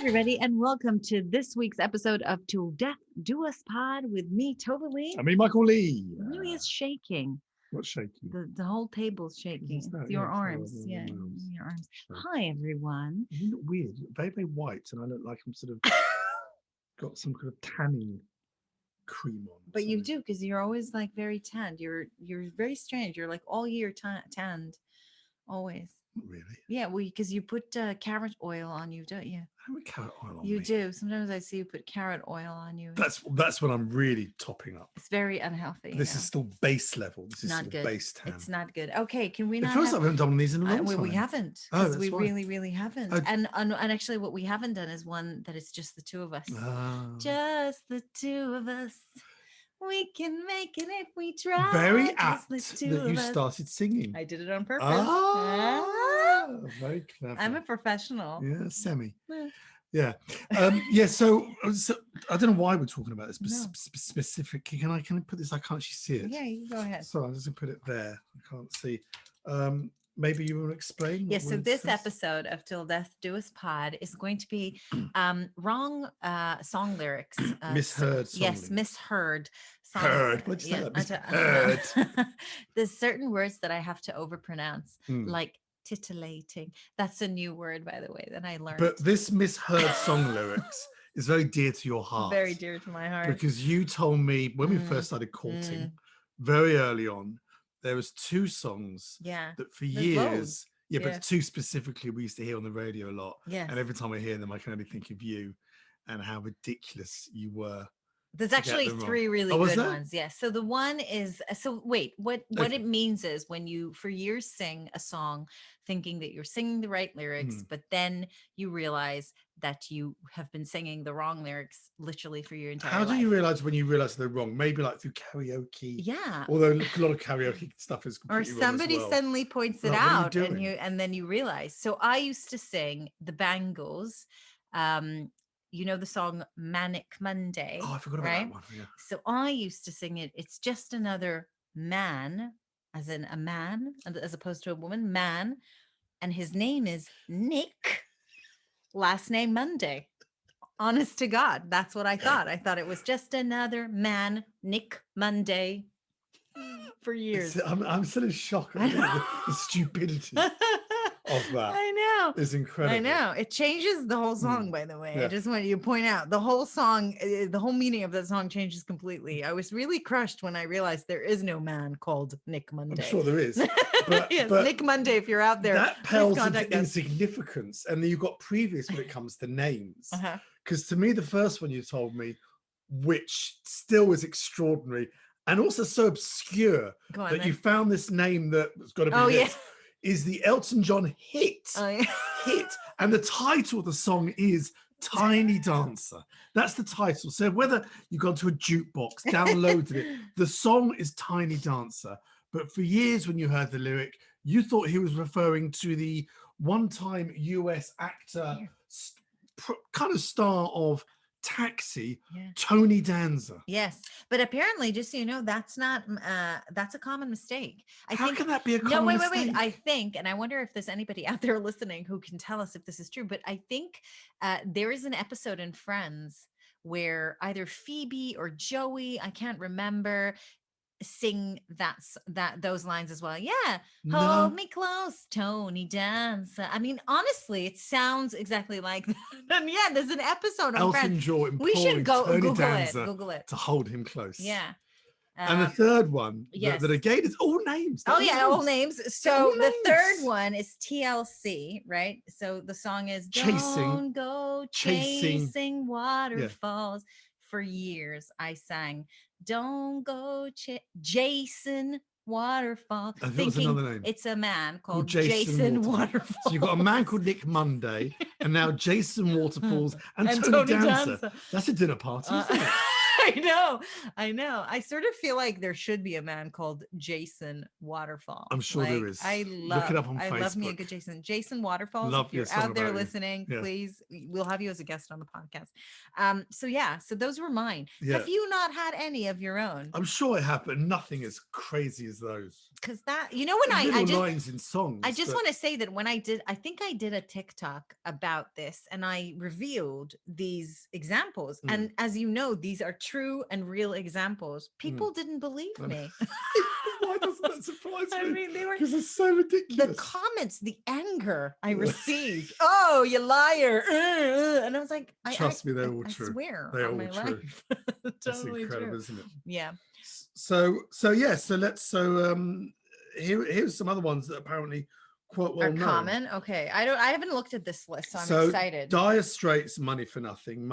everybody, and welcome to this week's episode of Till Death Do Us Pod with me, Totally. I mean, Michael Lee. It really is shaking. What's shaking? The whole table's shaking. It's not- Your yeah, arms. it's Yeah, arms. your arms. Right. Hi, everyone. You look weird. You look very, very white, and I look like I'm sort of got some kind of tanning cream on. But you do, because you're always like very tanned. You're very strange. You're like all year tanned, always. Really? Yeah, well, because you put carrot oil on you, don't you? I have carrot oil on You me. do. Sometimes I see you put carrot oil on you. That's when I'm really topping up. It's very unhealthy. This is still base level. This is not still good. base tan. It's not good. Okay, can we not? It feels like we haven't done these in a long well, time. we haven't. Oh, Because that's we why. really haven't. Oh. And actually, what we haven't done is one that is just the two of us. Ah. Just the two of us. We can make it if we try. Very just apt the that two of you us. started singing. I did it on purpose. Very clever. I'm a professional. Yeah, semi. Yeah. Yeah. So I don't know why we're talking about this, but No. specific. Can I put this? I can't actually see it. Yeah, you go ahead. So I'm just gonna put it there. I can't see. Maybe you want to explain. Yes, what so it this says? episode of Till Death Do Us Pod is going to be wrong song lyrics. Misheard song Yes, lyrics. misheard. Song, Heard. What'd you say? I Misheard. There's certain words that I have to overpronounce, Hmm. like titillating. That's a new word, by the way, that I learned. But this misheard song lyrics is very dear to your heart. Very dear to my heart. Because you told me when we first started courting, very early on, there was two songs Yeah. that for There's years, loads. yeah, Yeah. but two specifically we used to hear on the radio a lot. Yes. And every time I hear them, I can only think of you and how ridiculous you were. There's to get actually them wrong. three really Oh, was good there? ones. Yes. So the one is wait, what Okay. it means is when you for years sing a song thinking that you're singing the right lyrics, but then you realize that you have been singing the wrong lyrics literally for your entire How life. do you realize when you realize they're wrong? Maybe like through karaoke. Yeah. Although a lot of karaoke stuff is Or completely wrong somebody as well. suddenly points it Like, what are you out doing? and then you realize. So I used to sing the Bangles, you know the song Manic Monday. Oh, I forgot about right? that one. Yeah. So I used to sing it. It's just another man, as in a man, as opposed to a woman, man. And his name is Nick, last name Monday. Honest to God, that's what I thought. I thought it was just another man, Nick Monday, for years. I'm still in shock at the stupidity of that. I know. It's incredible. I know. It changes the whole song, by the way. I Yeah. just want you to point out the whole song, the whole meaning of that song changes completely. I was really crushed when I realized there is no man called Nick Monday. I'm sure there is. But, Yes, but Nick Monday, if you're out there, that please pales contact into us. insignificance. And then you've got previous when it comes to names. Uh-huh. Because to me, the first one you told me, which still is extraordinary and also so obscure Go on, that then. you found this name that's got to be Oh, yeah. this, is the Elton John hit. Oh, yeah. Hit. And the title of the song is Tiny Dancer. That's the title. So whether you've gone to a jukebox, downloaded it, the song is Tiny Dancer. But for years when you heard the lyric, you thought he was referring to the one-time US actor, kind of star of Taxi, Yeah. Tony Danza. Yes, but apparently, just so you know, that's not that's a common mistake. How can that be a No, common wait. mistake? I think, and I wonder if there's anybody out there listening who can tell us if this is true. But I think there is an episode in Friends where either Phoebe or Joey, I can't remember, sing those lines as well. Yeah, No. hold me close, Tony Danza. I mean, honestly, it sounds exactly like that. And yeah, there's an episode on Elton Friends. John We should imploring go Tony Google Danza it. Google it. to hold him close. Yeah. And the third one, yes. that again is all names. Oh yeah, all names. So all the names. third one is TLC, right? So the song is Chasing. Don't Go Chasing Waterfalls. For years I sang Don't Go Jason Waterfall. I think it was another name. It's a man called Jason Jason Waterfall. Waterfall. So you've got a man called Nick Monday and now Jason Waterfalls and Tony Danza. That's a dinner party, isn't it? I know. I sort of feel like there should be a man called Jason Waterfall. I'm sure there Like is. Look it up on I love me a Facebook. good Jason. Jason Waterfalls. Love If your you're song out there about you. listening, Yeah. please, we'll have you as a guest on the podcast. So yeah, so those were mine. Yeah. Have you not had any of your own? I'm sure it happened. Nothing as crazy as those. Because that, you know, when Little I just lines in songs. I just but- want to say that when I think I did a TikTok about this and I revealed these examples. Mm. And as you know, these are true and real examples. People didn't believe Mm. me. Why doesn't that surprise me? I mean, they were Because it's so the ridiculous. comments, the anger I received. Oh, you liar. And I was like, Trust me, they're all I true. swear They're on all my true. life. That's Totally incredible, true. isn't it? Yeah. So here's some other ones that apparently quite well Are known. common. Okay. I haven't looked at this list, so I'm So excited. Dire Straits, Money for Nothing,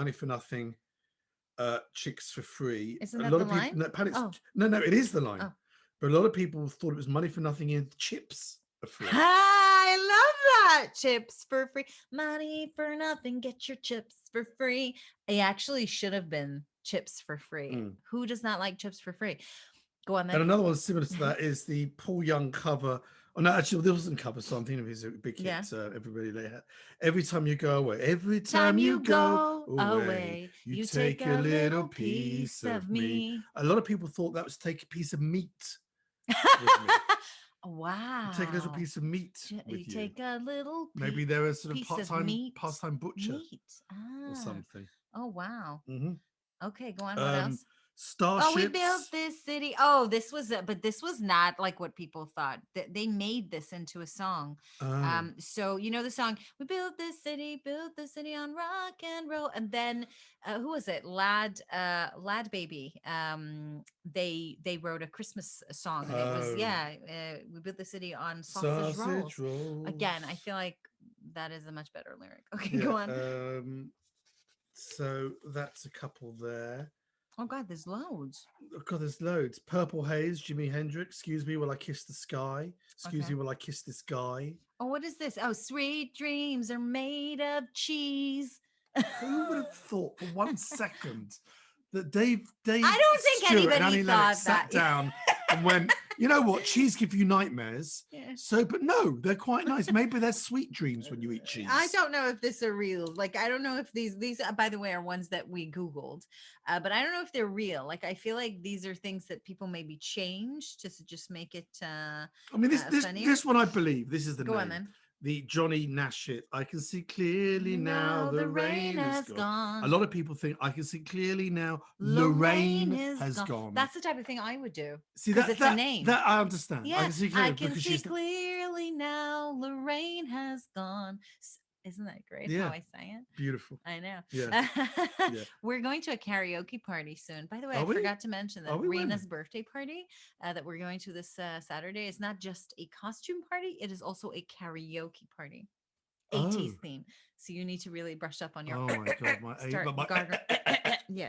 Chicks for Free. Isn't a that lot the of people line? no, Panic's, Oh. no, it is the line. Oh. But a lot of people thought it was Money for Nothing and Chips are free. I love that. Chips for free. Money for nothing. Get your chips for free. It actually should have been chips for free. Mm. Who does not like chips for free? Go on then. And another one similar to that is the Paul Young cover. Oh no, actually, this wasn't cover, so I'm thinking of his big hit. Yeah. Everybody lay hat. Every time you go away, every time you go away, you take a little piece of me. A lot of people thought that was take a piece of meat with me. Wow. You take a little piece of meat with you. Take a little Maybe they're a sort of piece of meat. pastime butcher Meat. or something. Oh wow. Mm-hmm. Okay, go on. What else? Starships. Oh, we built this city. Oh, this was, but this was not like what people thought. They made this into a song. Oh. So you know the song, "We built the city on rock and roll," and then who was it? Lad Baby. They wrote a Christmas song, and it was "We built the city on sausage rolls." Again, I feel like that is a much better lyric. Okay, go on. So that's a couple there. Oh God, there's loads. Oh God, there's loads. Purple Haze, Jimi Hendrix. Excuse me while I kiss the sky. Excuse me while I kiss this guy. Oh, what is this? Oh, sweet dreams are made of cheese. Who would have thought for 1 second that Dave I don't think Stewart and anybody Annie thought Lennox sat that. down and went, you know what, cheese give you nightmares. Yeah. So, but no, they're quite nice. Maybe they're sweet dreams when you eat cheese. I don't know if this are real. Like, I don't know if these by the way, are ones that we Googled, but I don't know if they're real. Like, I feel like these are things that people maybe change to just make it. I mean, this one I believe. This is the Go name. on then. The Johnny Nash hit. I can see clearly now the rain has gone. A lot of people think I can see clearly now Lorraine has gone. That's the type of thing I would do. See, it's a name. That I understand. Yeah, I can see clearly now Lorraine has gone. Isn't that great how I sang it? Beautiful. I know. Yeah. We're going to a karaoke party soon. By the way, I forgot to mention that Rena's birthday party that we're going to this Saturday is not just a costume party, it is also a karaoke party. 80s theme. So you need to really brush up on your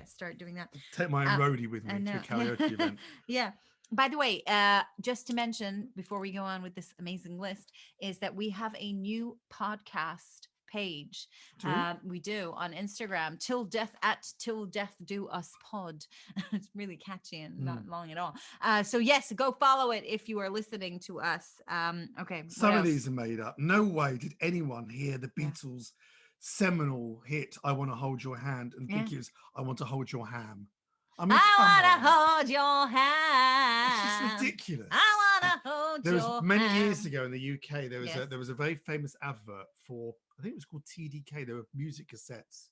start doing that. Take my own roadie with me to a karaoke event. Yeah. By the way, just to mention before we go on with this amazing list is that we have a new podcast page. We do on Instagram, till death do us pod. It's really catchy and not long at all. So yes, go follow it if you are listening to us. Okay. Some of these are made up. No way did anyone hear the Beatles' seminal hit "I Want to Hold Your Hand" and think it was "I Want to Hold Your Ham." I mean, I want to hold your hand. It's just ridiculous. I want to hold there your was many hand. years ago in the UK. There was a very famous advert for, I think it was called TDK. There were music cassettes,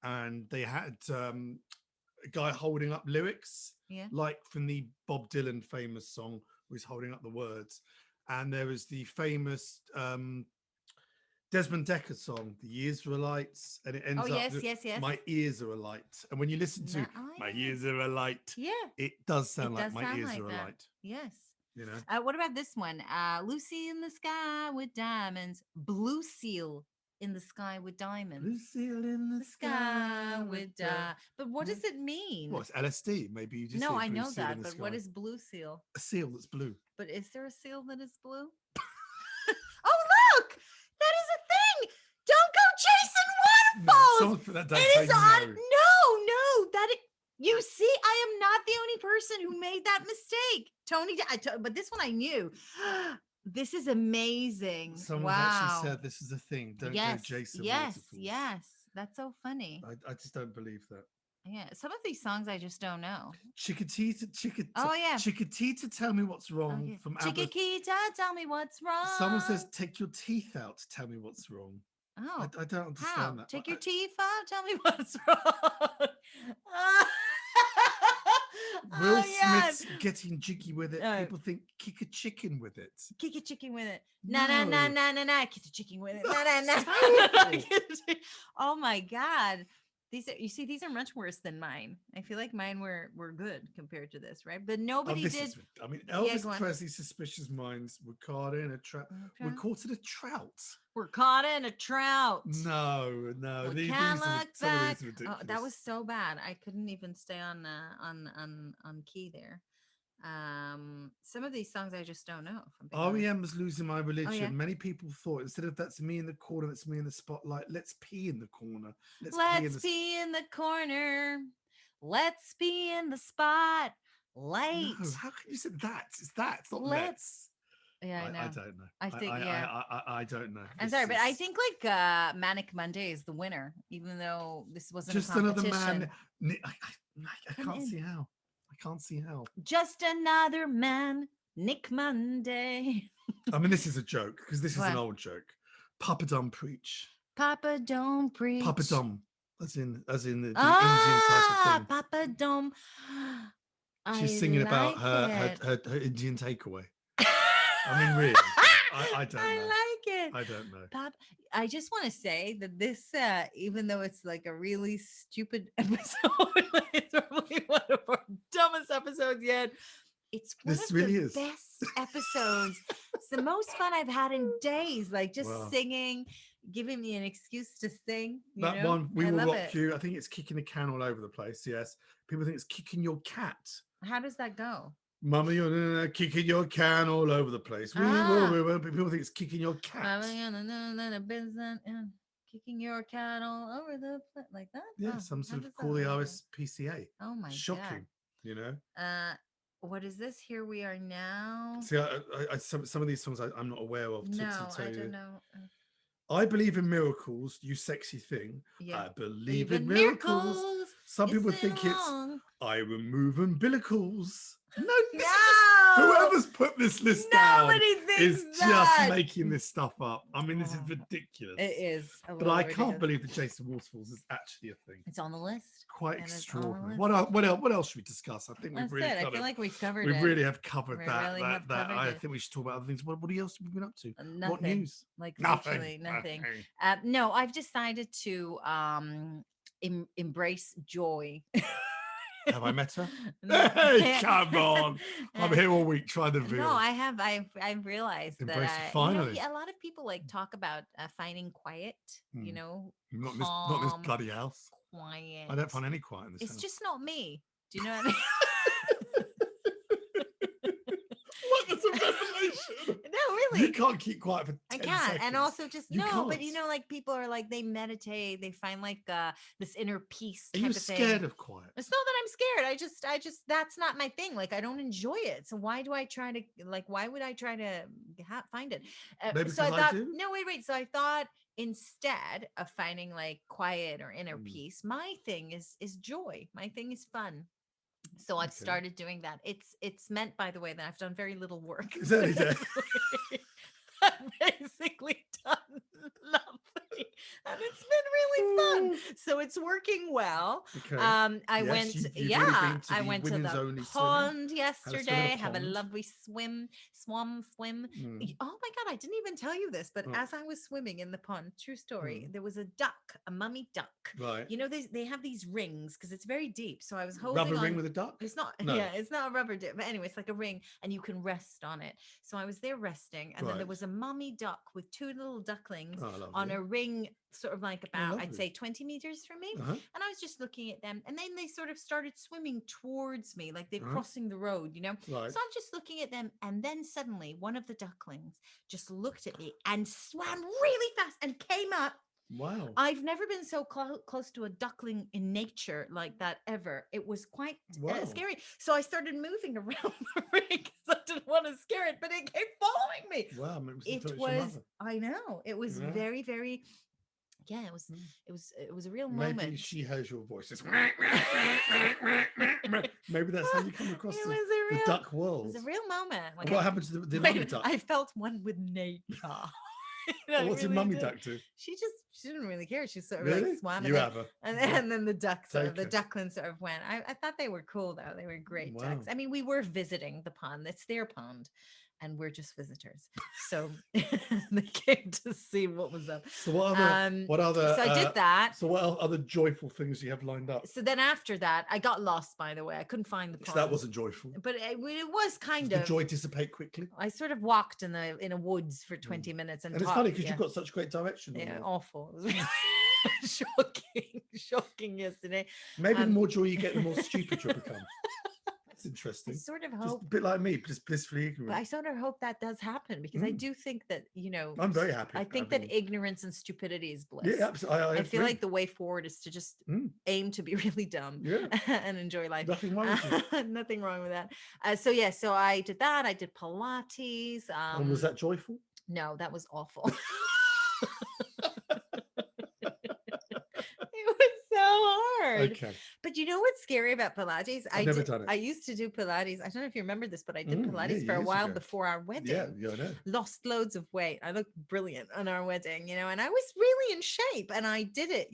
and they had a guy holding up lyrics, like from the Bob Dylan famous song, who was holding up the words. And there was the famous Desmond Dekker song, "The Israelites," and it ends up yes. "My ears are alight." And when you listen to "My ears are alight," it does sound like "My ears are alight." Yes. You know. What about this one? Lucy in the sky with diamonds. Blue Seal in the sky with diamonds. Blue seal in the sky with diamonds. But what does it mean? Well, it's LSD. Maybe you just no, I know seal that. But what is blue seal? A seal that's blue. But is there a seal that is blue? Oh, look! That is a thing. Don't go chasing waterfalls. Someone put that down. It is on. No, that You see, I am not the only person who made that mistake. Tony, but this one I knew. This is amazing. Someone's actually Wow. said this is a thing. Don't go Yes, Jason yes, Waterfalls. yes. That's so funny. I just don't believe that. Yeah, some of these songs I just don't know. Chickatita, Oh yeah. Chickatita, tell me what's wrong Okay. from ABBA. Chiquita, tell me what's Someone says, wrong. take your teeth out, tell me what's wrong. Oh, I don't how? understand that. Take your teeth out. Tell me what's wrong. Ah, Will oh yeah. Smith's getting jiggy with it. People think kick a chicken with it. Kick a chicken with it. Na na na No, na na na. Kick a chicken with it. no, Na na na. it's terrible. Oh my god. These are, you see, these are much worse than mine. I feel like mine were good compared to this, right? But Oh, nobody this did. is. I mean, Yeah, Elvis go on. Presley's suspicious minds were caught in a trap. We're Okay. caught in a trout. We're caught in a trout. No. We These can't are look some of back. these are Oh, that was ridiculous. so bad. I couldn't even stay on key there. Some of these songs I just don't know. If I'm being honest. REM was losing my Oh yeah. religion. Many people thought instead of that's me in the corner, that's me in the spotlight. Let's pee in the corner. Let's pee in Let's the. be in the corner. Let's be in the spot. No, Light. how can you say that? It's that. It's not Let's. let's. Yeah, I I know. don't know. I think yeah. I don't know. I'm This sorry, but I is think like Manic Monday is the winner, even though this wasn't a just another man. competition. I Come can't in. see how. I can't see how. Just another man, Nick Monday. I mean, this is a joke because this is an What? old joke. Papa Dum preach. Papa don't Papa preach. Dum, as in the Indian type of Ah, thing. Papa don't. She's I singing about like it. her Indian takeaway. I mean, really, I don't know. I like it. I don't know. Pop, I just want to say that this, even though it's like a really stupid episode, like it's probably one of our dumbest episodes yet. It's one This of really the is. best episodes. It's the most fun I've had in days. Like just Wow. singing, giving me an excuse to sing. You That know? one, We I Will love Rock it. You. I think it's kicking a can all over the place. Yes. People think it's kicking your cat. How does that go? Mama, you're kicking your can all over the place. We will. People think it's kicking your cat. Kicking your cat all over the place like that. Yeah, Oh, some how sort does of that call the work? RSPCA. Oh my Shocking, you know. god. What is this? Here we are now. See, some of these songs I'm not aware of. No, to tell I you. don't know. I believe in miracles, you sexy thing. Yeah. I believe in Even miracles. miracles. Some people It's think it's wrong. I remove umbilicals. No, this is No. whoever's put this list down Nobody thinks is that. just making this stuff up. I mean, this is Oh, ridiculous. It is. But I can't believe that Jason Waterfalls is actually a thing. It's on the list. Quite And it's on the extraordinary. list. What else should we discuss? I think we've That's really it. I kind feel of like we've covered we it. really have covered We that. really have that covered I it. think we should talk about other things. What else have you been up to? Nothing. What news? Like Nothing. literally nothing. No, I've decided to embrace joy. Have I met her? Hey, come on! I'm here all week trying to No, I have. I've realized Embrace it that finally. a lot of people like talk about finding quiet. You know, Not calm, this bloody house. quiet. I don't find any quiet in this It's house. just not me. Do you know what I mean? What? That's a revelation. No, really. You can't keep quiet for 10 I can't. seconds. And also just You no, but can't. like people are like they meditate, they find like this inner peace Are type you of thing. scared of quiet? It's not that I'm scared. I just that's not my thing. Like I don't enjoy it. So why do I try to why would I try to find it? Maybe So I because I thought do? no, wait. So I thought instead of finding like quiet or inner peace, my thing is joy. My thing is fun. So I've started doing that. It's meant, by the way, that I've done very little work. Is that it? I've basically done nothing, and it's been really fun. So it's working well. Okay. I Yes, went, you've already been to I the went to women's the only pond swimming. yesterday. Have a pond. lovely swim. Oh my god, I didn't even tell you this, but as I was swimming in the pond, true story, there was a duck, a mummy duck. Right. You know, they have these rings because it's very deep. So I was holding Rubber on. ring with a duck? It's not. No. Yeah, it's not a rubber dip. But anyway, it's like a ring, and you can rest on it. So I was there resting, and then there was a mummy duck with two little ducklings on a ring, sort of like about I'd say 20 meters from me. And I was just looking at them, and then they sort of started swimming towards me, like they're crossing the road, you know. Right. So I'm just looking at them, and then suddenly one of the ducklings just looked at me and swam really fast and came up Wow. I've never been so close to a duckling in nature like that ever. It was quite Wow. scary. So I started moving around the ring because I didn't want to scare it, but it kept following me. Wow. Maybe It it's your was, mother. I know, it was Yeah. very, very, yeah, Mm. it was a real Maybe moment. she hears your voice. It's It maybe that's how you come across was the a real, duck it world. was a real moment. Like And what happened to the like, mummy duck? I felt one with nature. I What's your really mummy did. duck do? She didn't really care. She sort of like Really? swam, You have her. and then the duck sort of, Take the her. duckling sort of went. I thought they were cool though. They were great Wow. ducks. I mean, we were visiting the pond. It's their pond, and we're just visitors. So they came to see what was up. So what other So I did that. So what other joyful things do you have lined up? So then after that, I got lost, by the way. I couldn't find the pond. So that wasn't joyful. But it was kind Does of. the joy dissipate quickly? I sort of walked in a woods for 20 minutes and it's funny because you've got such great direction. Yeah, awful. It was really shocking yesterday. Maybe the more joy you get, the more stupid you'll become. That's interesting. I sort of Just hope, a bit like me, just blissfully ignorant. but I sort of hope that does happen because I do think that, I'm very happy. I think that ignorance and stupidity is bliss. Yeah, absolutely. I feel like the way forward is to just aim to be really dumb and enjoy life. Nothing wrong with you. Nothing wrong with that. So I did that. I did Pilates. And was that joyful? No, that was awful. It was so hard. Okay. But you know what's scary about Pilates? I've never done it. I used to do Pilates. I don't know if you remember this, but I did Pilates for a years while ago. before our wedding. Yeah, I know. Lost loads of weight. I looked brilliant on our wedding, and I was really in shape. And I did it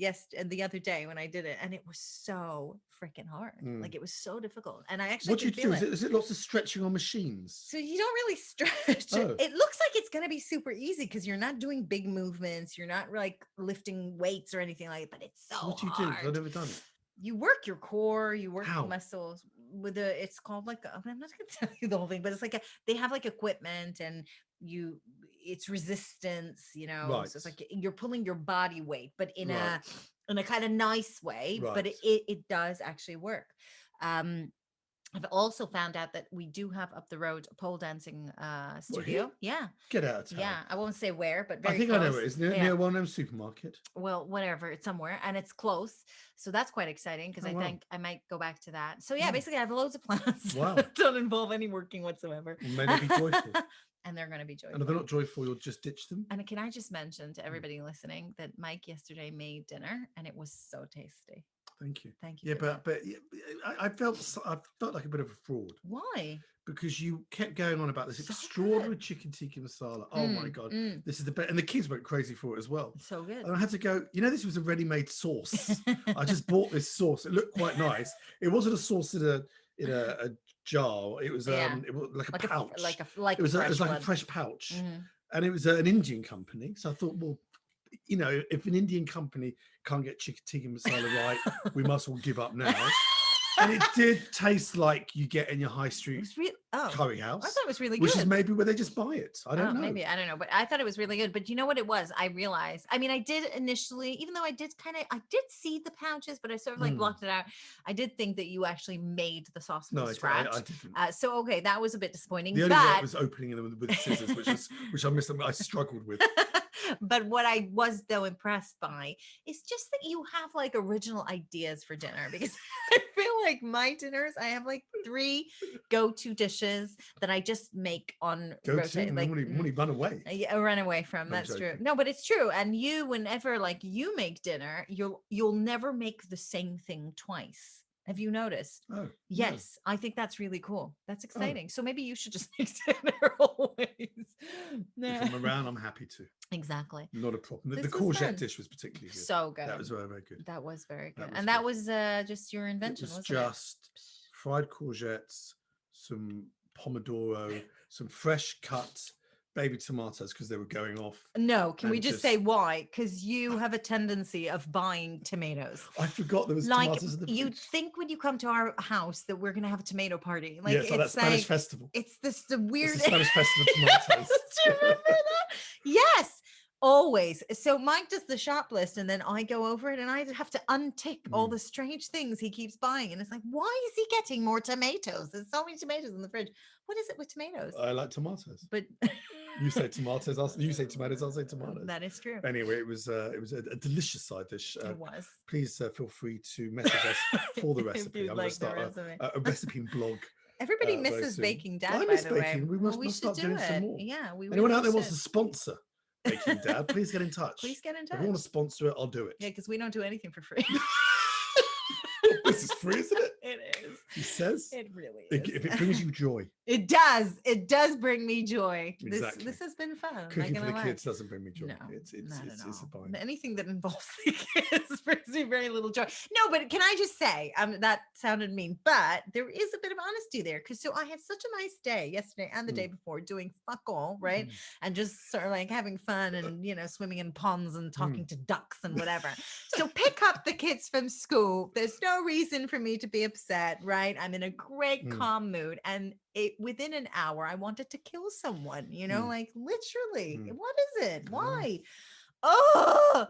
the other day when I did it, and it was so freaking hard. Like it was so difficult. And I actually What do you do? Is it lots of stretching on machines? So you don't really stretch. Oh. It looks like it's going to be super easy because you're not doing big movements. You're not like lifting weights or anything like that, but it's so What do you hard. do? I've never done it. You work your core, you work How? the muscles with it's called like, I'm not going to tell you the whole thing, but it's like they have like equipment and it's resistance, Right. so it's like you're pulling your body weight, but in Right. a kind of nice way, but Right. it does actually work. I've also found out that we do have up the road a pole dancing studio. Yeah. Get out of town. Yeah. I won't say where, but very I think close. I know it. Isn't it near a well-known supermarket? Well, whatever. It's somewhere and it's close. So that's quite exciting because I think I might go back to that. So yeah, basically I have loads of plans. Wow. Don't involve any working whatsoever. Well, may they be joyful. And they're going to be joyful. And if they're not joyful, you'll just ditch them. And can I just mention to everybody listening that Mike yesterday made dinner and it was so tasty. Thank you. Thank you. Yeah, but I felt like a bit of a fraud. Why? Because you kept going on about this extraordinary chicken tikka masala. Oh my god, this is the best, and the kids went crazy for it as well. So good. And I had to go. This was a ready-made sauce. I just bought this sauce. It looked quite nice. It wasn't a sauce in a jar. It was it was like a pouch. It was like a fresh pouch, and it was an Indian company. So I thought, well, if an Indian company can't get chicken tikka masala right, we must all give up now. And it did taste like you get in your high street curry house. I thought it was really good. Which is maybe where they just buy it. I don't know. Maybe, I don't know. But I thought it was really good. But you know what it was? I realized, I mean, I did initially, even though I did see the pouches, but I sort of like blocked it out. I did think that you actually made the sauce from scratch. I didn't. So, okay, that was a bit disappointing. The only way was opening them with scissors, which I struggled with. But what I was though impressed by is just that you have like original ideas for dinner, because I feel like my dinners, I have like 3 go-to dishes that I just make on rotate. Like run away. Yeah, run away from. That's true. No, but it's true. And you, whenever like you make dinner, you'll never make the same thing twice. Have you noticed? Oh, yes. No. I think that's really cool. That's exciting. So maybe you should just make dinner always. If I'm around, I'm happy to. Exactly. Not a problem. The courgette dish was particularly good. So good. That was very, very good. That was very good. That was just your invention, wasn't it? Just fried courgettes, some pomodoro, some fresh cut baby tomatoes because they were going off. No, can we just say why? Because you have a tendency of buying tomatoes. I forgot there was tomatoes in the fridge. You'd think when you come to our house that we're going to have a tomato party. Like, yeah, so that's Spanish festival. It's the weird... It's the Spanish festival of tomatoes. Do you remember that? Yes. Always. So Mike does the shop list and then I go over it and I have to untick all the strange things he keeps buying. And it's like, why is he getting more tomatoes? There's so many tomatoes in the fridge. What is it with tomatoes? I like tomatoes. But You say tomatoes, you say tomatoes, I'll say tomatoes. That is true. Anyway, it was a delicious side dish. It was. Please feel free to message us for the If recipe. you'd I'm going like to the start recipe. a recipe blog. Everybody Very misses soon. Baking Dad, I by miss the way. baking. We Well, must should start doing some more. Yeah, we Anyone really out there wants to should. sponsor Baking Dad, please get in touch. Please get in If you want touch. to sponsor it, I'll do it. Yeah, because we don't do anything for free. This is free, isn't it? It is. He says. It really is. If it brings you joy. It does. It does bring me joy. Exactly. This has been fun. Cooking for the kids doesn't bring me joy. No, It's not at a all. bind. Anything that involves the kids brings me very little joy. No, but can I just say, that sounded mean, but there is a bit of honesty there. Because so I had such a nice day yesterday and the day before doing fuck all, right? And just sort of like having fun and, swimming in ponds and talking to ducks and whatever. So pick up the kids from school. There's no reason for me to be upset, right? I'm in a great calm mood. And within an hour, I wanted to kill someone, like literally. What is it? Why? Oh,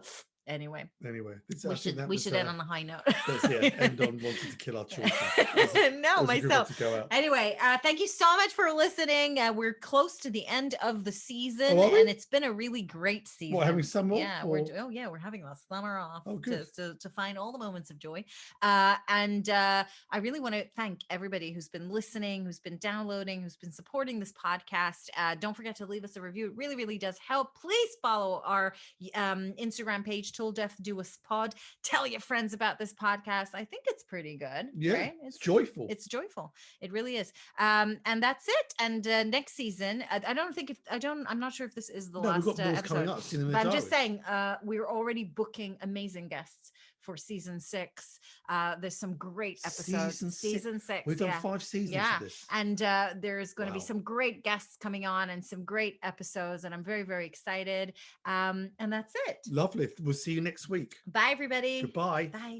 anyway, we should end on a high note. End on wanting to kill our children. No, myself. Anyway, thank you so much for listening. We're close to the end of the season, and it's been a really great season. What, having summer? Yeah, we're having a summer off to find all the moments of joy. And I really want to thank everybody who's been listening, who's been downloading, who's been supporting this podcast. Don't forget to leave us a review. It really, really does help. Please follow our Instagram page, Tool Deaf Do Us Pod. Tell your friends about this podcast. I think it's pretty good. Yeah, right? It's joyful. It's joyful. It really is. And that's it. And next season, I'm not sure if this is the last we've got more episode. coming up. But I'm just saying, we're already booking amazing guests for season 6. There's some great episodes. Season 6. We've done 5 seasons of this. And there's going to be some great guests coming on and some great episodes. And I'm very, very excited. And that's it. Lovely. We'll see you next week. Bye, everybody. Goodbye. Bye.